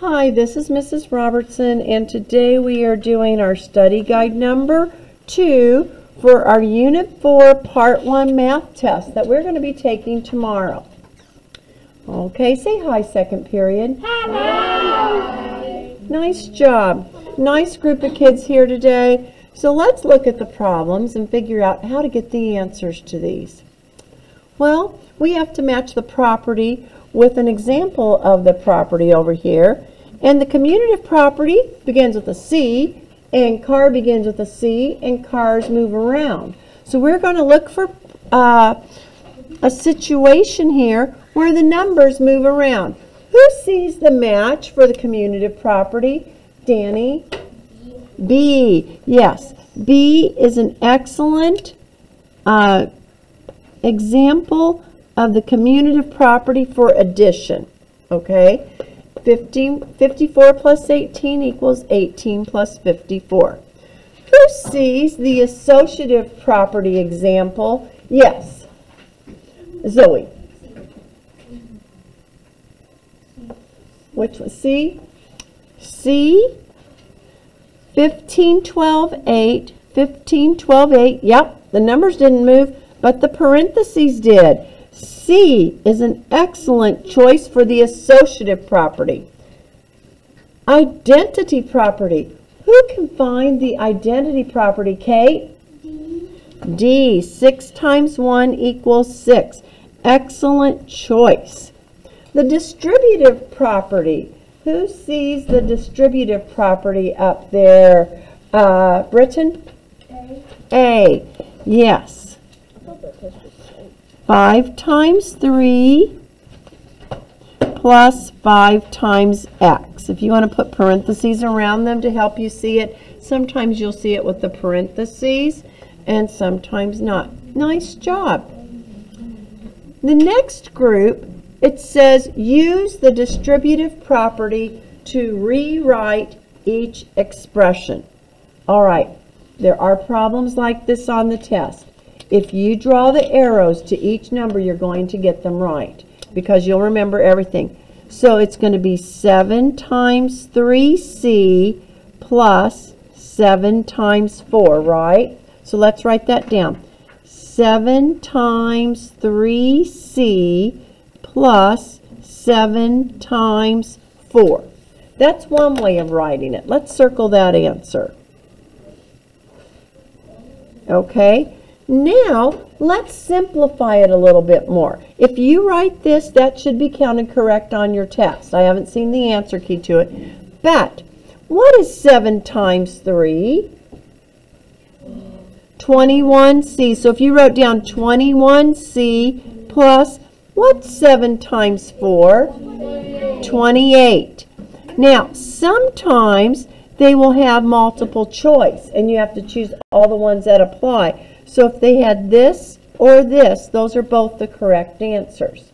Hi, this is Mrs. Robertson, and today we are doing our study guide number 2 for our Unit 4 Part 1 math test that we're going to be taking tomorrow. Okay, say hi, second period. Hi. Nice job. Nice group of kids here today. So let's look at the problems and figure out how to get the answers to these. Well, we have to match the property with an example of the property over here. And the commutative property begins with a C, and car begins with a C, and cars move around. So we're going to look for a situation here where the numbers move around. Who sees the match for the commutative property? Danny? B. Yes. B is an excellent example of the commutative property for addition. Okay? 54 plus 18 equals 18 plus 54. Who sees the associative property example? Yes. Zoe. Which was C? C. 15, 12, 8. 15, 12, 8. Yep, the numbers didn't move, but the parentheses did. C is an excellent choice for the associative property. Identity property. Who can find the identity property, Kate? D. 6 times 1 equals 6. Excellent choice. The distributive property. Who sees the distributive property up there? Britton? A. Yes. 5 times 3 plus 5 times x. If you want to put parentheses around them to help you see it, sometimes you'll see it with the parentheses and sometimes not. Nice job. The next group, it says use the distributive property to rewrite each expression. All right, there are problems like this on the test. If you draw the arrows to each number, you're going to get them right because you'll remember everything. So it's going to be 7 times 3c plus 7 times 4, right? So let's write that down. 7 times 3c plus 7 times 4. That's one way of writing it. Let's circle that answer. Okay. Now, let's simplify it a little bit more. If you write this, that should be counted correct on your test. I haven't seen the answer key to it. But, what is 7 times 3? 21c. So if you wrote down 21c plus, what's 7 times 4? 28. Now, sometimes they will have multiple choice, and you have to choose all the ones that apply. So if they had this or this, those are both the correct answers.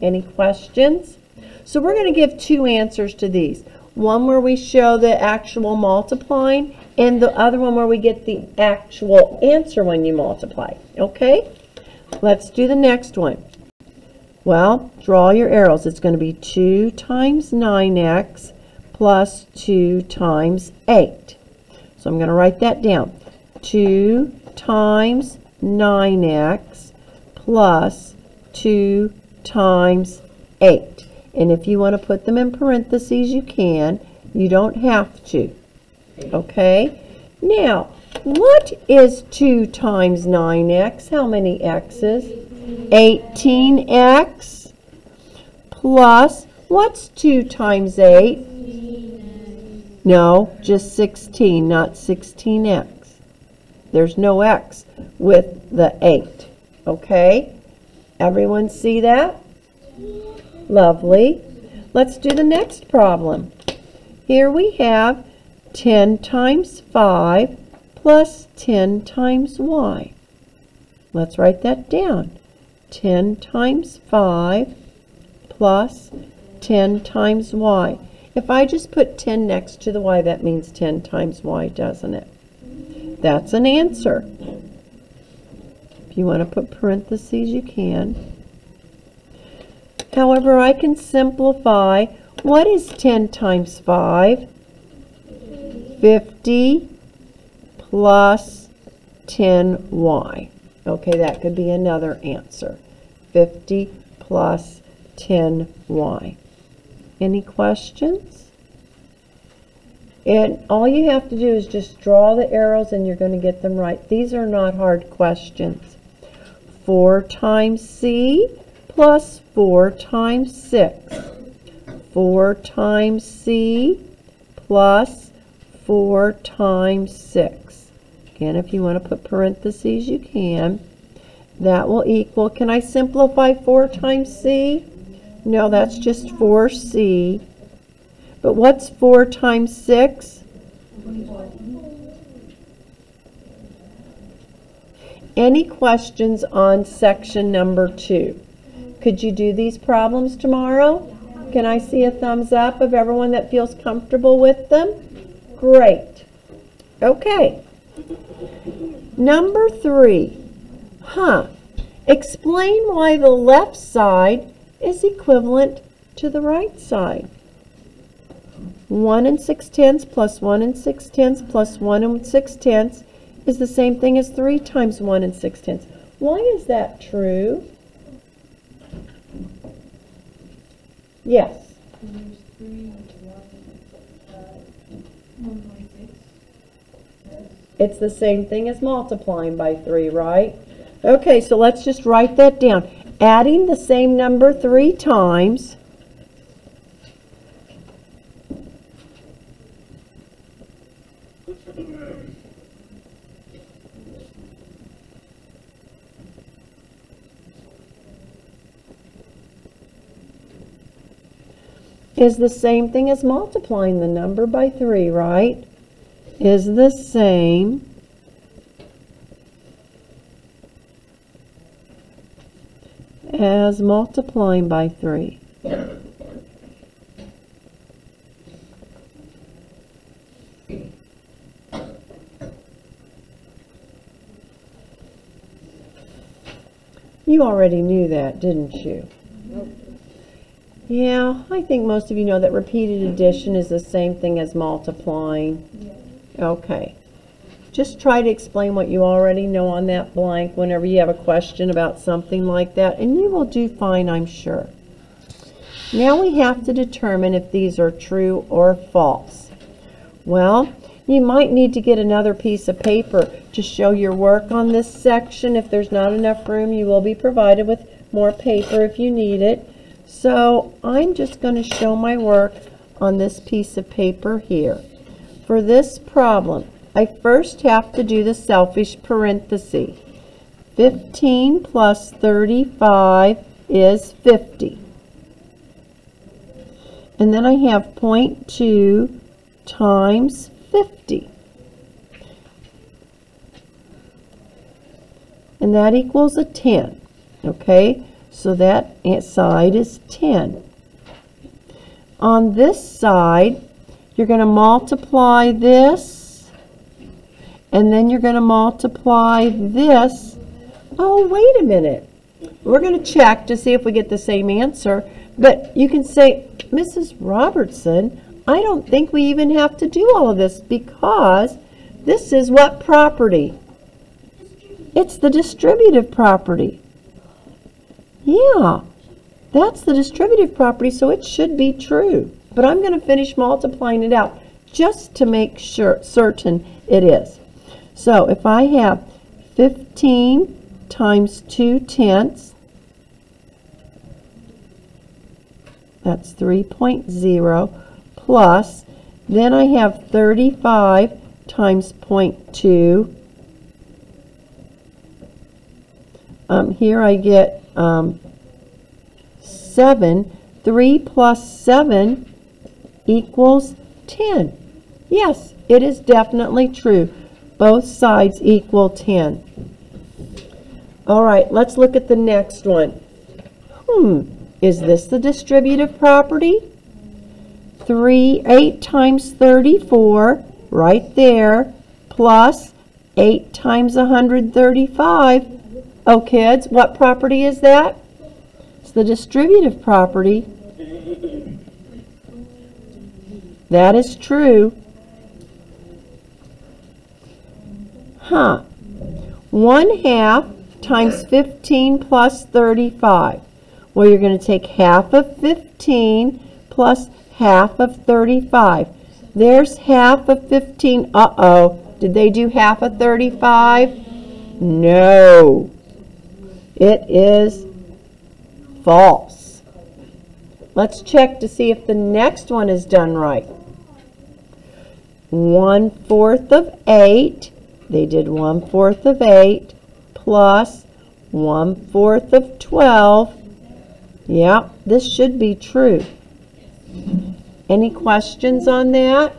Any questions? So we're going to give 2 answers to these. One where we show the actual multiplying, and the other one where we get the actual answer when you multiply. Okay? Let's do the next one. Well, draw your arrows. It's going to be 2 times 9x plus 2 times 8. So I'm going to write that down. 2 times 9x plus 2 times 8. And if you want to put them in parentheses, you can. You don't have to. Okay? Now, what is 2 times 9x? How many x's? 18x plus, what's 2 times 8? No, just 16, not 16x. There's no x with the 8. Okay? Everyone see that? Lovely. Let's do the next problem. Here we have 10 times 5 plus 10 times y. Let's write that down. 10 times 5 plus 10 times y. If I just put 10 next to the y, that means 10 times y, doesn't it? That's an answer. If you want to put parentheses, you can. However, I can simplify What is 10 times 5? 50 plus 10y. Okay, that could be another answer. 50 plus 10y. Any questions? And all you have to do is just draw the arrows and you're going to get them right. These are not hard questions. 4 times c plus 4 times 6. 4 times c plus 4 times 6. Again, if you want to put parentheses, you can. That will equal, can I simplify 4 times c? No, that's just 4c. But what's 4 times 6? Any questions on section number 2? Could you do these problems tomorrow? Can I see a thumbs up of everyone that feels comfortable with them? Great. Okay. Number 3. Explain why the left side is equivalent to the right side. 1 6/10 plus 1 6/10 plus 1 6/10 is the same thing as 3 times 1 6/10. Why is that true? Yes. It's the same thing as multiplying by 3, right? Okay, so let's just write that down. Adding the same number 3 times is the same thing as multiplying the number by 3, right? Is the same as multiplying by 3. You already knew that, didn't you? Nope. Yeah, I think most of you know that repeated addition is the same thing as multiplying. Yeah. Okay. Just try to explain what you already know on that blank whenever you have a question about something like that, and you will do fine, I'm sure. Now we have to determine if these are true or false. Well, you might need to get another piece of paper to show your work on this section. If there's not enough room, you will be provided with more paper if you need it. So I'm just going to show my work on this piece of paper here. For this problem, I first have to do the selfish parenthesis. 15 plus 35 is 50. And then I have 0.2 times 50. And that equals a 10. Okay, so that side is 10. On this side, you're going to multiply this, and then you're going to multiply this. Oh, wait a minute. We're going to check to see if we get the same answer. But you can say, Mrs. Robertson, I don't think we even have to do all of this because this is what property? It's the distributive property. Yeah, that's the distributive property, so it should be true. But I'm going to finish multiplying it out just to make sure, certain it is. So if I have 15 times 2/10, that's 3.0, plus, then I have 35 times 0.2. Here I get 7. 3 plus 7 equals 10. Yes, it is definitely true. Both sides equal 10. All right, let's look at the next one. Is this the distributive property? 8 times 34, right there, plus 8 times 135. Oh, kids, what property is that? It's the distributive property. That is true. 1/2 times 15 plus 35. Well, you're going to take half of 15 plus half of 35. There's half of 15. Uh-oh. Did they do half of 35? No. It is false. Let's check to see if the next one is done right. 1/4 of 8. They did 1/4 of 8 plus 1/4 of 12. Yeah, this should be true. Any questions on that?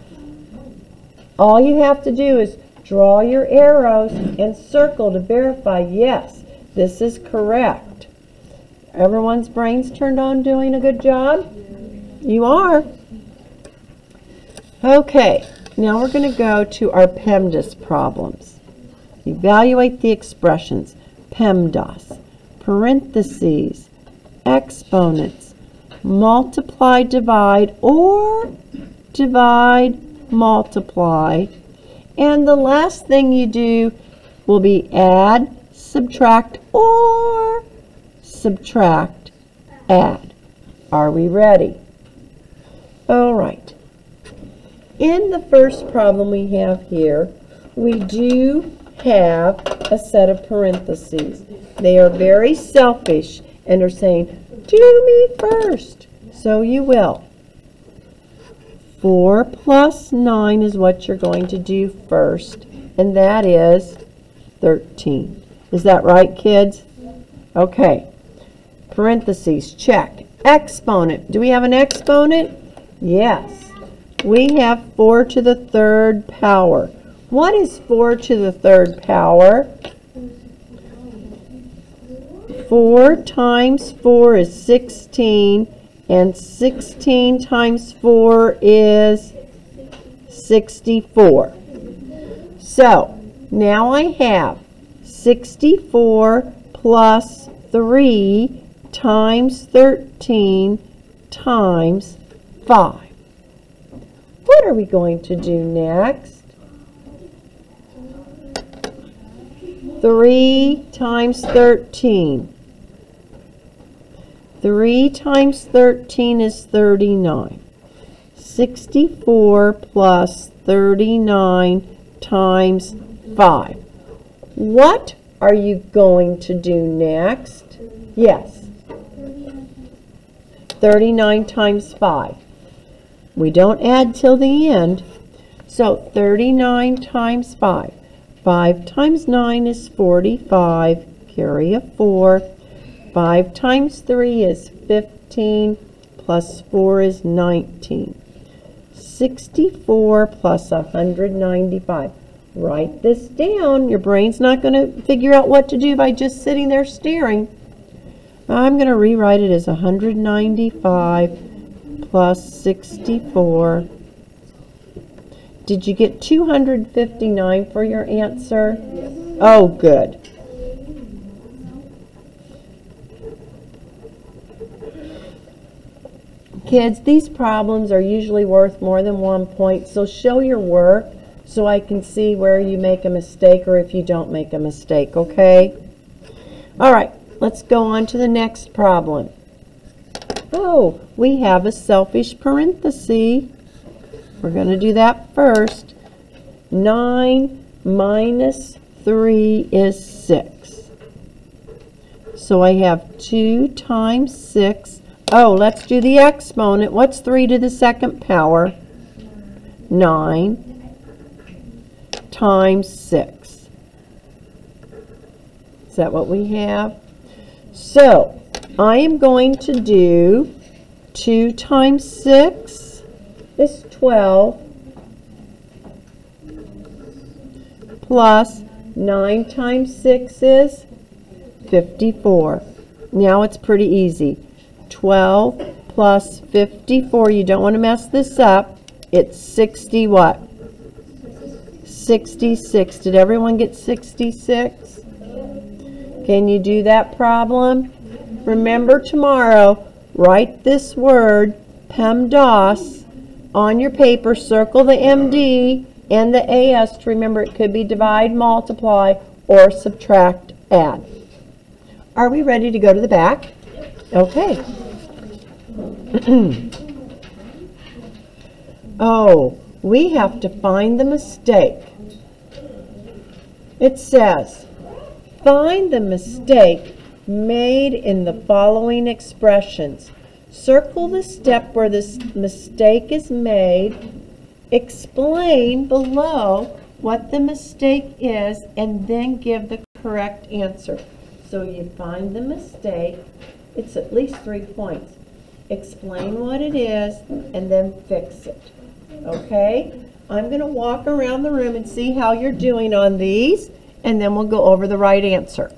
All you have to do is draw your arrows and circle to verify, yes, this is correct. Everyone's brains turned on, doing a good job? You are. Okay, now we're going to go to our PEMDAS problems. Evaluate the expressions. PEMDAS, parentheses, exponents, multiply, divide, or divide, multiply. And the last thing you do will be add, subtract, or subtract, add. Are we ready? All right. In the first problem we have here, we do have a set of parentheses. They are very selfish and are saying, do me first. So you will. 4 plus 9 is what you're going to do first, and that is 13. Is that right, kids? Okay. Parentheses, check. Exponent. Do we have an exponent? Yes. We have 4 to the 3rd power. What is 4 to the 3rd power? 4 times 4 is 16, and 16 times 4 is 64. So, now I have 64 plus 3 times 13 times 5. What are we going to do next? 3 times 13. 3 times 13 is 39. 64 plus 39 times 5. What are you going to do next? Yes. 39 times 5. We don't add till the end. So 39 times 5. 5 times 9 is 45. Carry a 4. 5 times 3 is 15. Plus 4 is 19. 64 plus 195. Write this down. Your brain's not going to figure out what to do by just sitting there staring. I'm going to rewrite it as 195 plus 64. Did you get 259 for your answer? Yes. Oh, good. Kids, these problems are usually worth more than 1 point, so show your work so I can see where you make a mistake or if you don't make a mistake, okay? All right, let's go on to the next problem. Oh, we have a selfish parenthesis. We're going to do that first. 9 minus 3 is 6. So I have 2 times 6. Oh, let's do the exponent. What's 3 to the 2nd power? 9 times 6. Is that what we have? So, I am going to do 2 times 6 is 12 plus 9 times 6 is 54. Now it's pretty easy. 12 plus 54, you don't want to mess this up. It's 60 what? 66. Did everyone get 66? Can you do that problem? Remember tomorrow, write this word, PEMDAS, on your paper, circle the MD and the AS to remember it could be divide, multiply, or subtract, add. Are we ready to go to the back? Okay. Oh, we have to find the mistake. It says, find the mistake made in the following expressions. Circle the step where this mistake is made. Explain below what the mistake is and then give the correct answer. So you find the mistake. It's at least 3 points. Explain what it is and then fix it. Okay? I'm going to walk around the room and see how you're doing on these, and then we'll go over the right answer.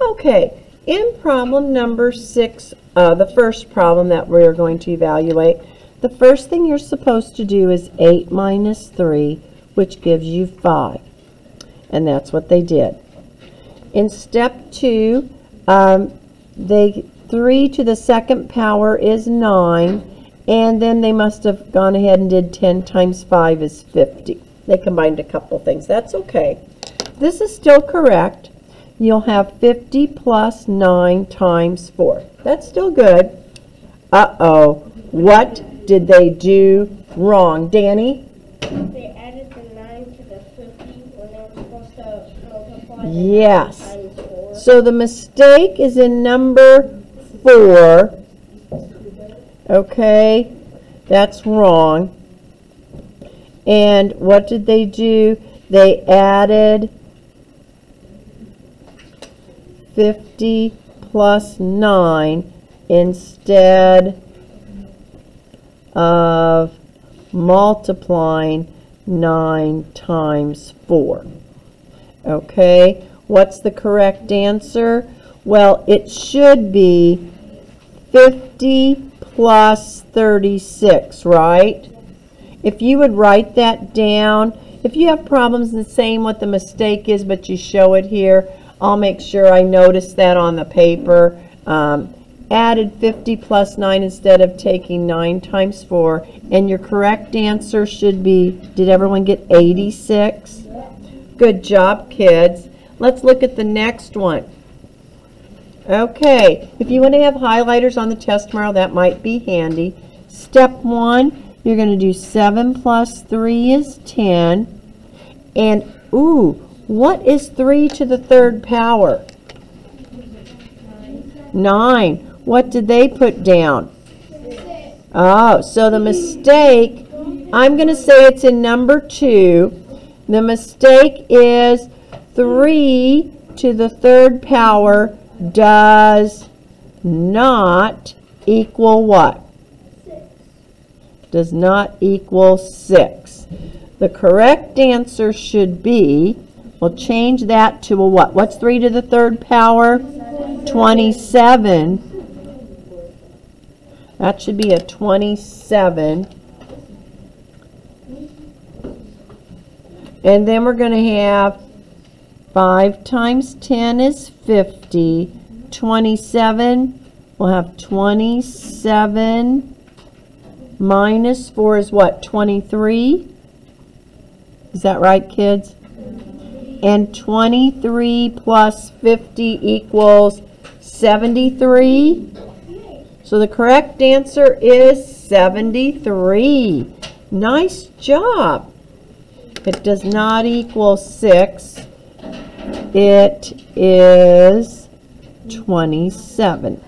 Okay, in problem number 6, the first problem that we're going to evaluate, the first thing you're supposed to do is 8 minus 3, which gives you 5. And that's what they did. In step 2, 3 to the second power is 9. And then they must have gone ahead and did 10 times 5 is 50. They combined a couple things. That's okay. This is still correct. You'll have 50 plus 9 times 4. That's still good. Uh-oh. What did they do wrong? Danny? They added the 9 to the 50 when they were supposed to multiply the Yes. 9 times 4. So the mistake is in number 4. Okay, that's wrong. And what did they do? They added 50 plus 9 instead of multiplying 9 times 4. Okay, what's the correct answer? Well, it should be 50 plus 36, right? If you would write that down, if you have problems in saying what the mistake is, but you show it here, I'll make sure I notice that on the paper. Added 50 plus 9 instead of taking 9 times 4. And your correct answer should be, did everyone get 86? Good job, kids. Let's look at the next one. Okay, if you want to have highlighters on the test tomorrow, that might be handy. Step 1, you're going to do 7 plus 3 is 10. And, ooh, what is 3 to the third power? 9. What did they put down? 6. Oh, so the mistake, I'm going to say it's in number 2. The mistake is 3 to the third power does not equal what? 6. Does not equal 6. The correct answer should be, we'll change that to a what? What's 3 to the third power? 27. That should be a 27. And then we're going to have 5 times 10 is 50. 27, we'll have 27 minus 4 is what? 23? Is that right, kids? And 23 plus 50 equals 73. So the correct answer is 73. Nice job. It does not equal 6. It is 27.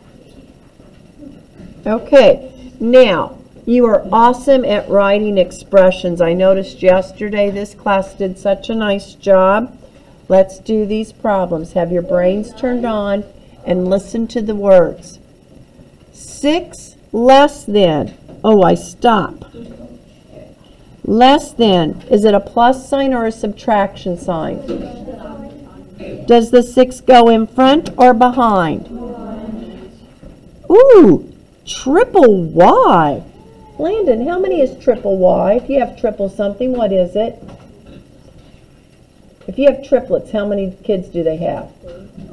Okay, now you are awesome at writing expressions. I noticed yesterday this class did such a nice job. Let's do these problems. Have your brains turned on and listen to the words. 6 less than. Oh, I stop. Less than. Is it a plus sign or a subtraction sign? Does the 6 go in front or behind? Ooh, triple Y. Landon, how many is triple Y? If you have triple something, what is it? If you have triplets, how many kids do they have?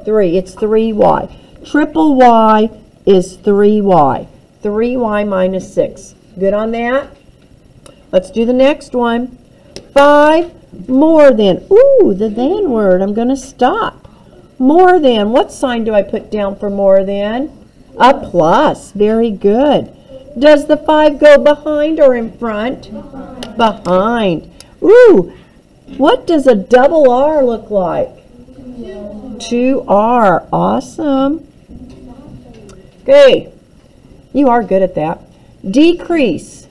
3. It's 3Y. Triple Y is 3Y. 3Y minus 6. Good on that? Let's do the next one. 5 more than. Ooh, the than word. I'm going to stop. More than. What sign do I put down for more than? A plus. Very good. Does the 5 go behind or in front? Behind. Ooh, what does a double R look like? 2R. Awesome. Okay. You are good at that. Decrease.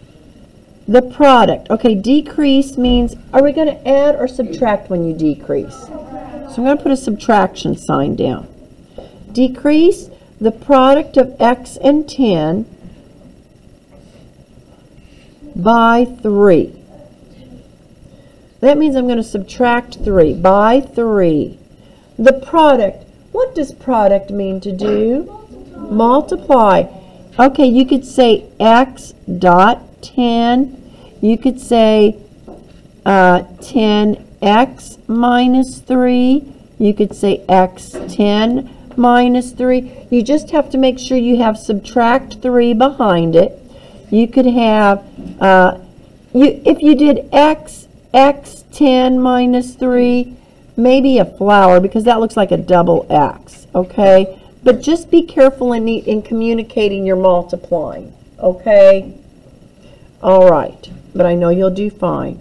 The product. Okay, decrease means, are we going to add or subtract when you decrease? So I'm going to put a subtraction sign down. Decrease the product of X and 10 by 3. That means I'm going to subtract 3 by 3. The product. What does product mean to do? Multiply. Okay, you could say X dot 10. You could say 10X minus 3. You could say X10 minus 3. You just have to make sure you have subtract 3 behind it. You could have, if you did X10 minus 3, maybe a flower, because that looks like a double X, okay? But just be careful in communicating your multiplying, okay? All right, but I know you'll do fine.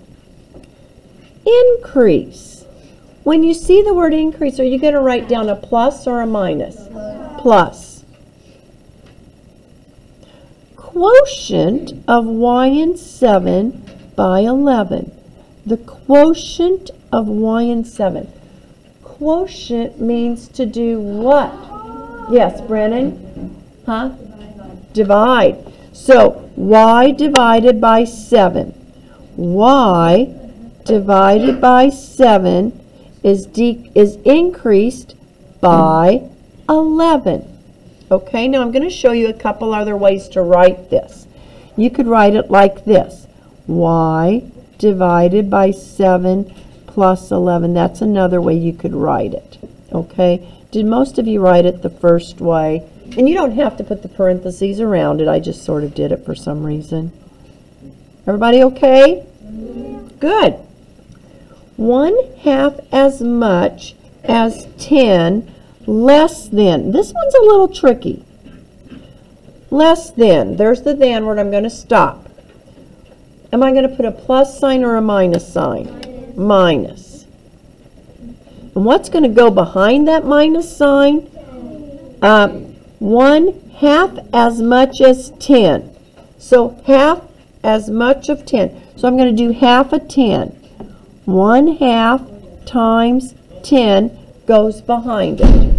Increase. When you see the word increase, are you going to write down a plus or a minus? Plus. Quotient of y and 7 by 11. The quotient of y and 7. Quotient means to do what? Yes, Brennan? Huh? Divide. So, y divided by 7. Y divided by 7 is increased by 11. Okay, now I'm going to show you a couple other ways to write this. You could write it like this. Y divided by 7 plus 11. That's another way you could write it. Okay, did most of you write it the first way? And you don't have to put the parentheses around it. I just sort of did it for some reason. Everybody okay? Good. 1/2 as much as 10 less than. This one's a little tricky. Less than. There's the than word. I'm going to stop. Am I going to put a plus sign or a minus sign? Minus. And what's going to go behind that minus sign? 1/2 as much as 10. So half as much of 10. So I'm going to do half of 10. 1/2 times 10 goes behind it.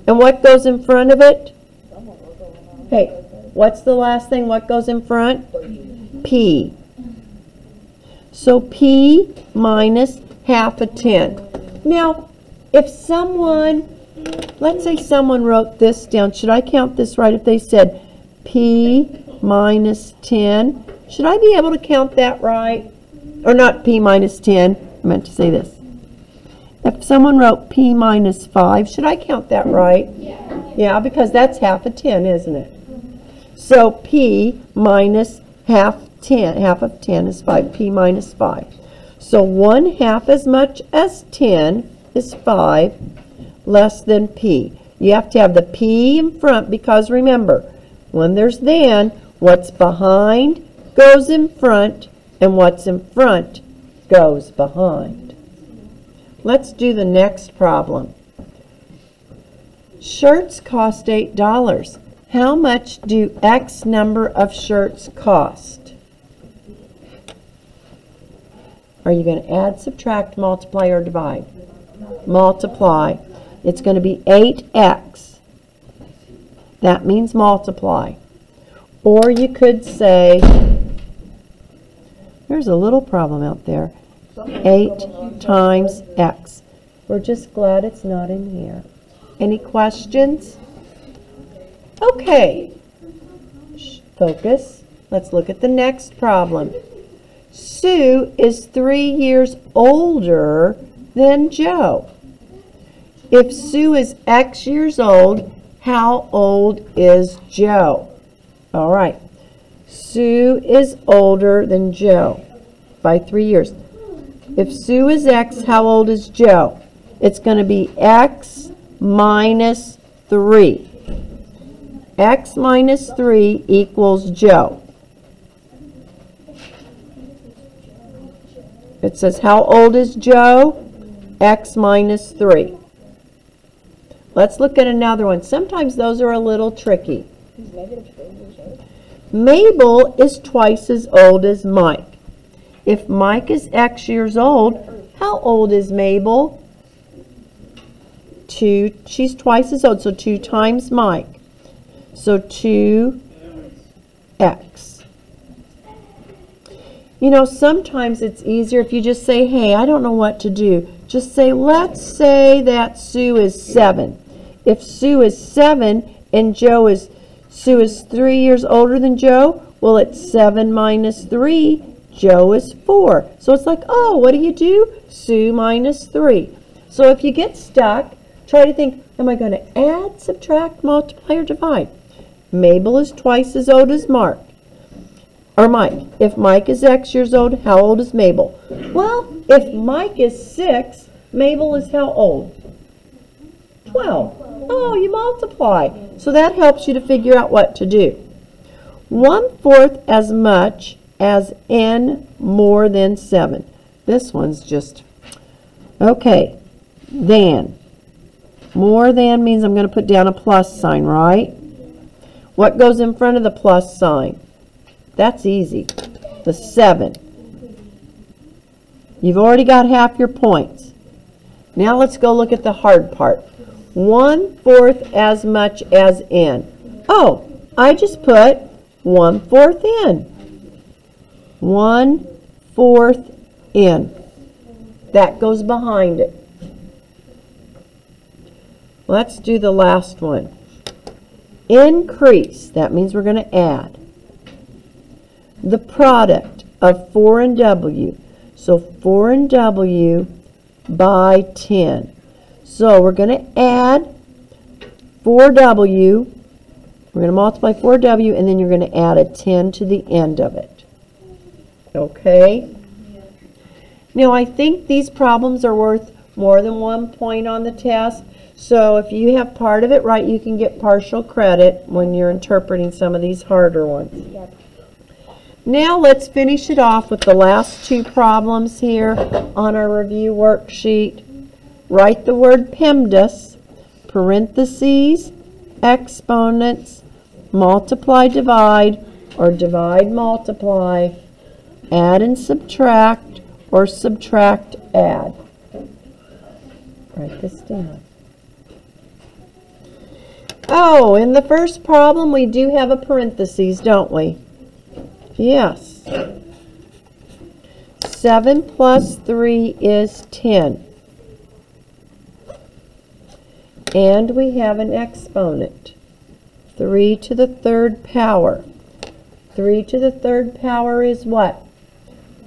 And what goes in front of it? Hey, what's the last thing? What goes in front? P. So P minus half of 10. Now, if someone, let's say someone wrote this down. Should I count this right if they said P minus 10? Should I be able to count that right? Or not P minus 10. I meant to say this. If someone wrote P minus 5, should I count that right? Yeah, because that's half of 10, isn't it? So P minus half of 10 is 5. P minus 5. So 1/2 as much as 10 is 5 less than P. You have to have the P in front because remember, when there's than, what's behind goes in front and what's in front goes behind. Let's do the next problem. Shirts cost $8. How much do X number of shirts cost? Are you going to add, subtract, multiply, or divide? Multiply. It's going to be 8X. That means multiply. Or you could say, there's a little problem out there. 8 times X. We're just glad it's not in here. Any questions? Okay. Focus. Let's look at the next problem. Sue is 3 years older than Joe. If Sue is X years old, how old is Joe? All right. Sue is older than Joe by 3 years. If Sue is X, how old is Joe? It's going to be X minus 3. X minus 3 equals Joe. It says, how old is Joe? X minus 3. Let's look at another one. Sometimes those are a little tricky. Mabel is twice as old as Mike. If Mike is X years old, how old is Mabel? 2. She's twice as old, so 2 times Mike. So 2x. You know, sometimes it's easier if you just say, hey, I don't know what to do. Just say, let's say that Sue is 7. If Sue is 7 and Sue is 3 years older than Joe, well, it's 7 minus 3. Joe is 4. So it's like, oh, what do? Sue minus 3. So if you get stuck, try to think, am I going to add, subtract, multiply, or divide? Mabel is twice as old as Mike. If Mike is X years old, how old is Mabel? Well, if Mike is 6, Mabel is how old? 12. Oh, you multiply. So that helps you to figure out what to do. 1/4 as much as n more than 7. This one's just, okay, than. More than means I'm going to put down a plus sign, right? What goes in front of the plus sign? That's easy. The 7. You've already got half your points. Now let's go look at the hard part. 1/4 as much as n. Oh, I just put 1/4 in. 1/4 in. That goes behind it. Let's do the last one. Increase. That means we're going to add the product of 4 and W. So 4 and W by 10. So we're going to add 4W. We're going to multiply 4W, and then you're going to add a 10 to the end of it. Okay? Now, I think these problems are worth more than 1 point on the test. So if you have part of it right, you can get partial credit when you're interpreting some of these harder ones. Yep. Now let's finish it off with the last 2 problems here on our review worksheet. Write the word PEMDAS, parentheses, exponents, multiply, divide, or divide, multiply, add and subtract, or subtract, add. Write this down. Oh, in the first problem, we do have a parentheses, don't we? Yes. 7 plus 3 is 10. And we have an exponent. 3 to the 3rd power. 3 to the 3rd power is what?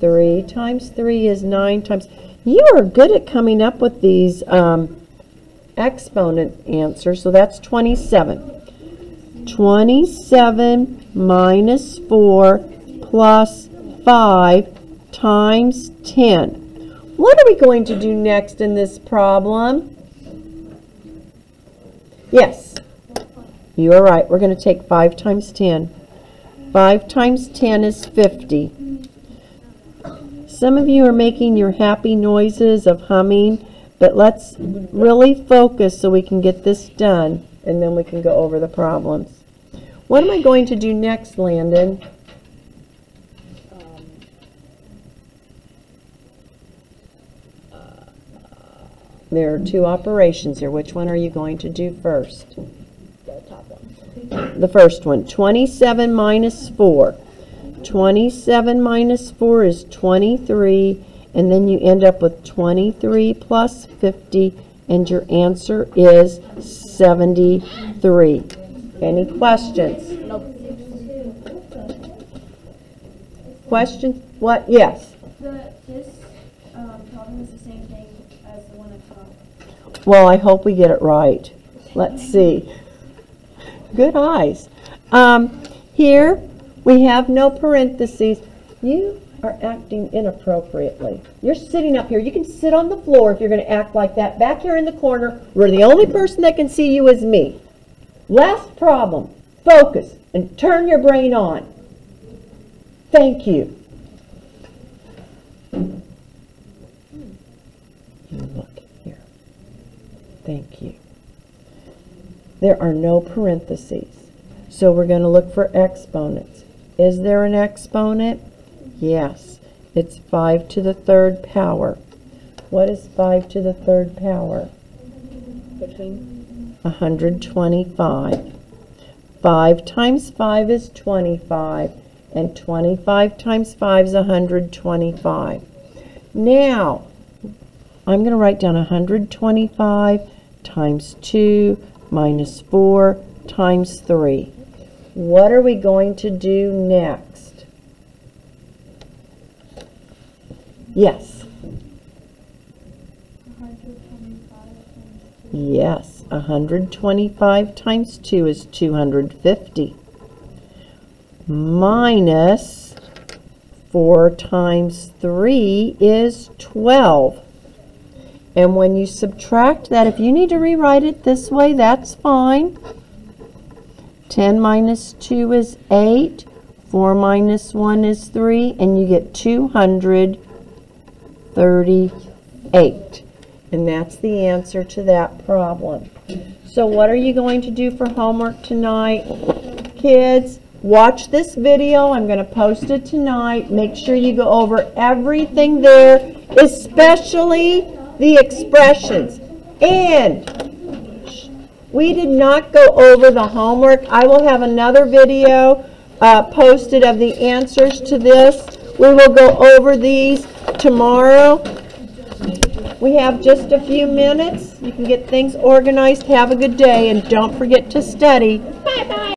3 times 3 is 9 times. You are good at coming up with these exponent answers. So that's 27. 27 minus 4 plus 5 times 10. What are we going to do next in this problem? Yes, you are right. We're going to take 5 times 10. 5 times 10 is 50. Some of you are making your happy noises of humming, but let's really focus so we can get this done, and then we can go over the problems. What am I going to do next, Landon? There are 2 operations here. Which one are you going to do first? The top one. The first one. 27 minus 4. 27 minus 4 is 23, and then you end up with 23 plus 50, and your answer is 73. Any questions? Nope. Questions? What? Yes. This problem is the same thing as the one at top. Well, I hope we get it right. Let's see. Good eyes. Here We have no parentheses. You are acting inappropriately. You're sitting up here. You can sit on the floor if you're going to act like that. Back here in the corner, where the only person that can see you is me. Last problem. Focus and turn your brain on. Thank you. You look here. Thank you. There are no parentheses. So we're going to look for exponents. Is there an exponent? Yes. It's 5 to the third power. What is 5 to the third power? 125. 5 times 5 is 25. And 25 times 5 is 125. Now, I'm going to write down 125 times 2 minus 4 times 3. What are we going to do next? Yes. 125 times 2. Yes, 125 times 2 is 250. Minus 4 times 3 is 12. And when you subtract that, if you need to rewrite it this way, that's fine. 10 minus 2 is 8. 4 minus 1 is 3. And you get 238. And that's the answer to that problem. So what are you going to do for homework tonight? Kids, watch this video. I'm going to post it tonight. Make sure you go over everything there, especially the expressions. And we did not go over the homework. I will have another video posted of the answers to this. We will go over these tomorrow. We have just a few minutes. You can get things organized. Have a good day, and don't forget to study.